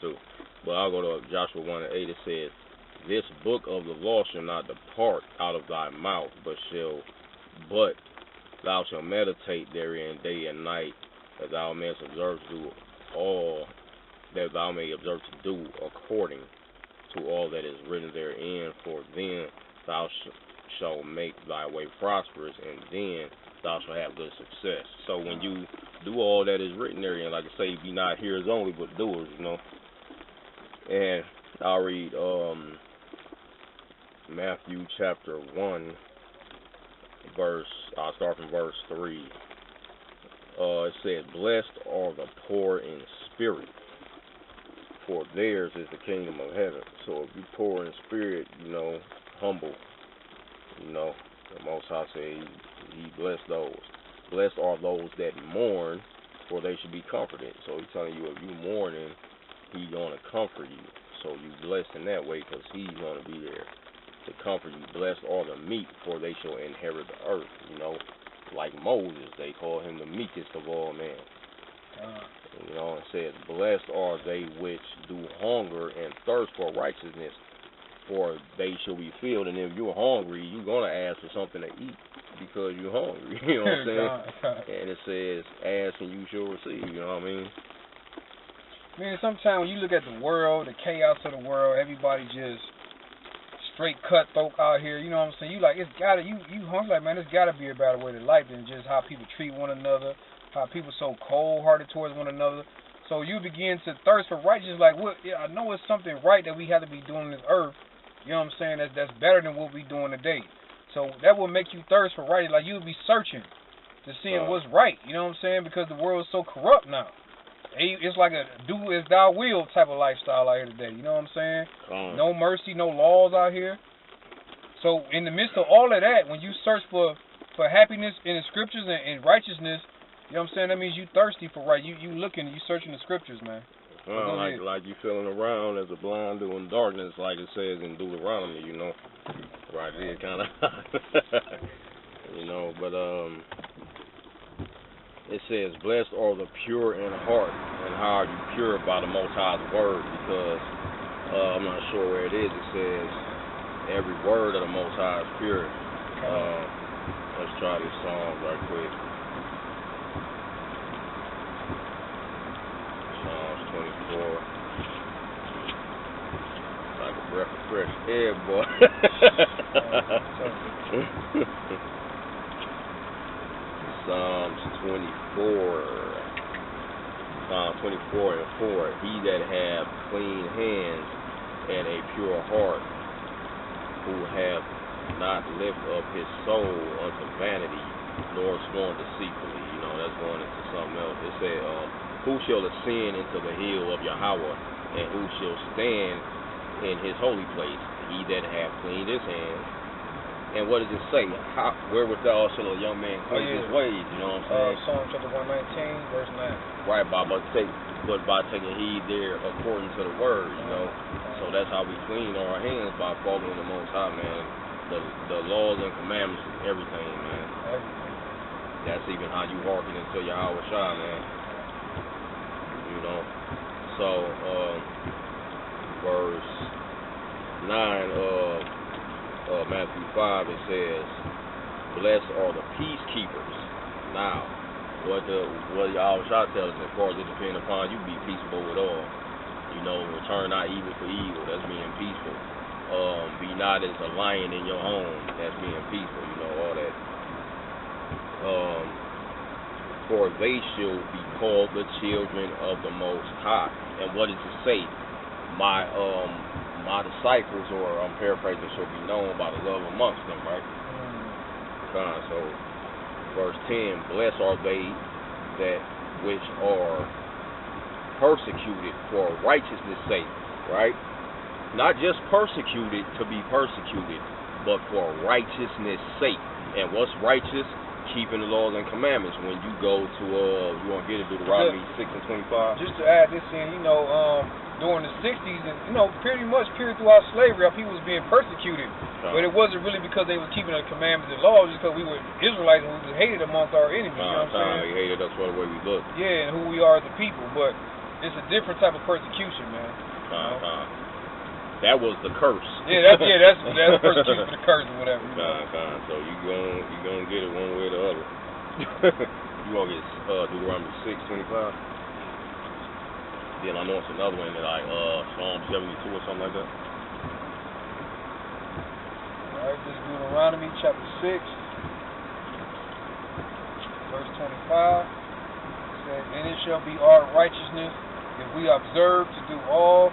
too. But I'll go to Joshua 1:8. It says, "This book of the law shall not depart out of thy mouth, but thou shalt meditate therein day and night, that thou mayest observe to do all that thou may observe to do according to all that is written therein. For then thou shalt make thy way prosperous, and then thou shalt have good success." So when you do all that is written therein, like I say, be not hearers only, but doers, you know. And I'll read Matthew chapter 1, I'll start from verse 3. It said, "Blessed are the poor in spirit, for theirs is the kingdom of heaven." So if you're poor in spirit, you know, humble, you know, the Most High say he blessed those. Blessed are those that mourn, for they should be comforted. So he's telling you, if you mourning, he's going to comfort you. So you blessed in that way, because he's going to be there to comfort you. Blessed are the meek, for they shall inherit the earth. You know, like Moses, they call him the meekest of all men. You know, it says, "Blessed are they which do hunger and thirst for righteousness, for they shall be filled." And if you're hungry, you're going to ask for something to eat because you're hungry. You know what I'm saying? And it says, "Ask and you shall receive." You know what I mean? Man, sometimes when you look at the world, the chaos of the world, everybody just straight cutthroat out here. You know what I'm saying? You like, it's gotta, you hungry, like, man, there's gotta be a better way to life than just how people treat one another, how people so cold-hearted towards one another. So you begin to thirst for righteousness. Like, what? Yeah, I know it's something right that we have to be doing on this earth. You know what I'm saying? That's better than what we doing today. So that will make you thirst for righteousness. Like, you'll be searching to seeing what's right. You know what I'm saying? Because the world is so corrupt now. It's like a do as thou will type of lifestyle out here today. You know what I'm saying? No mercy, no laws out here. So in the midst of all of that, when you search for happiness in the scriptures and righteousness, you know what I'm saying? That means you thirsty for right. You looking, you searching the scriptures, man. Like you feeling around as a blind doing darkness, like it says in Deuteronomy, you know. Right there, kind of. You know, but it says, "Blessed are the pure in heart." And how are you pure? By the Most High's word, because I'm not sure where it is. It says every word of the Most High is pure. Let's try this song right quick. Psalms 24. Like a breath of fresh air, boy. Psalms 24:4. "He that hath clean hands and a pure heart, who hath not lifted up his soul unto vanity, nor sworn deceitfully." You know, that's going into something else. It said, "Who shall ascend into the hill of Yahweh, and who shall stand in his holy place? He that hath cleaned his hands." And what does it say? Wherewithal shall a young man cleanse his ways? You know what I'm saying? Psalm chapter 119, verse 9. Right, by taking heed there according to the word, you know. So that's how we clean our hands, by following the Most High, man. The laws and commandments is everything, man. That's even how you hearken into Yahweh Shai, man. You know. So, verse 9 of Matthew 5, it says, "Blessed are the peacekeepers." Now, what Yahweh Shai tells us, as far as it depends upon you, be peaceable with all. You know, return not evil for evil. That's being peaceful. Be not as a lion in your home. That's being peaceful. You know, all that. For they shall be called the children of the Most High. And what does it say? My disciples, or I'm paraphrasing, shall be known by the love amongst them, right? So, verse 10, "Blessed are they that which are persecuted for righteousness' sake," right? Not just persecuted to be persecuted, but for righteousness' sake. And what's righteous? Keeping the laws and commandments. When you go to, you want to get it, Deuteronomy 6:25? Just to add this in, you know, during the 60s, and, you know, pretty much period throughout slavery, our people was being persecuted. But it wasn't really because they were keeping the commandments and laws, just because we were Israelites and we was hated amongst our enemies. You know what I'm saying? They hated us for the way we look. Yeah, and who we are as a people. But it's a different type of persecution, man. That was the curse. That's persecution for the curse or whatever. So you gonna get it one way or the other. You gonna get Deuteronomy 6:25. Then I know it's another one that like Psalm 72 or something like that. Alright, this is Deuteronomy chapter 6, verse 25. It says, "And it shall be our righteousness if we observe to do all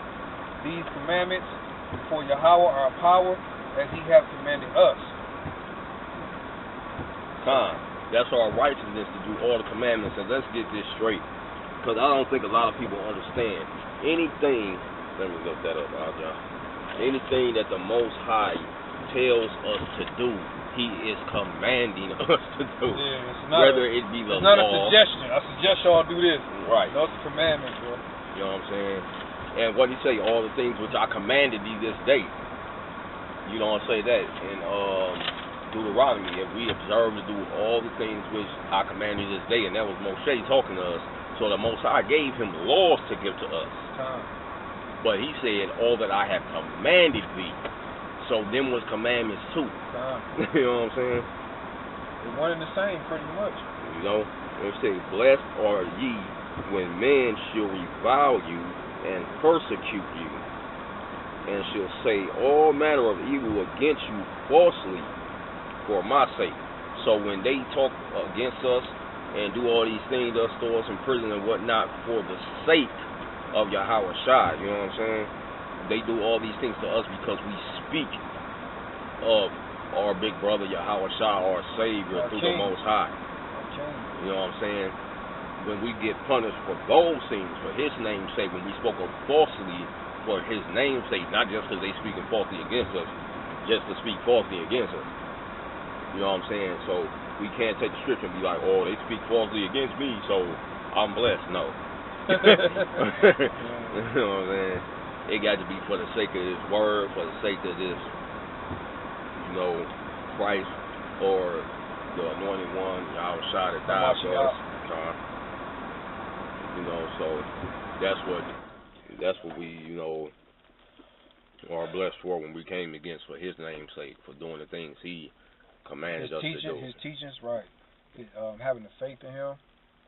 these commandments before Yahweh our power, as he hath commanded us." That's our righteousness to do all the commandments. And let's get this straight, because I don't think a lot of people understand. Anything, let me look that up, John. Anything that the Most High tells us to do, he is commanding us to do. Whether it be the law. It's not a suggestion. I suggest y'all do this. Right. That's a commandment, bro. You know what I'm saying? And what he say, all the things which I commanded thee this day. You don't say that in Deuteronomy. If we observe to do all the things which I commanded this day, and that was Moshe talking to us. So the Most High gave him laws to give to us. But he said, all that I have commanded thee. So them was commandments too. You know what I'm saying? They're one and the same, pretty much. You know, it say, "Blessed are ye when men shall revile you and persecute you, and shall say all manner of evil against you falsely for my sake." So when they talk against us and do all these things, us throw us in prison and whatnot for the sake of Yahweh Shai, you know what I'm saying? They do all these things to us because we speak of our big brother Yahweh Shai, our Savior, through the Most High. You know what I'm saying? When we get punished for those things, for his name's sake, when we spoke of falsely for his name's sake, not just because they speaking falsely against us, just to speak falsely against us. You know what I'm saying? So we can't take the scripture and be like, oh, they speak falsely against me, so I'm blessed. No. You know what I'm saying? It got to be for the sake of his word, for the sake of this, you know, Christ or the anointed one, Yahweh Shai, that died for us. You know, so that's what we, you know, are blessed for when we came against for his name's sake, for doing the things he commanded us to do. His teachings, right. Having the faith in him,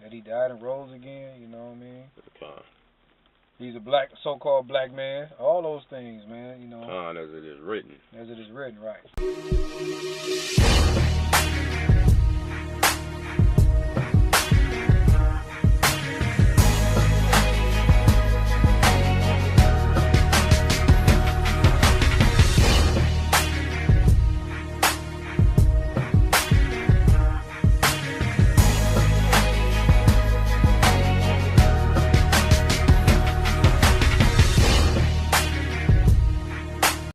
that he died and rose again, you know what I mean? He's a so-called black man. All those things, man, you know. As it is written. As it is written, right.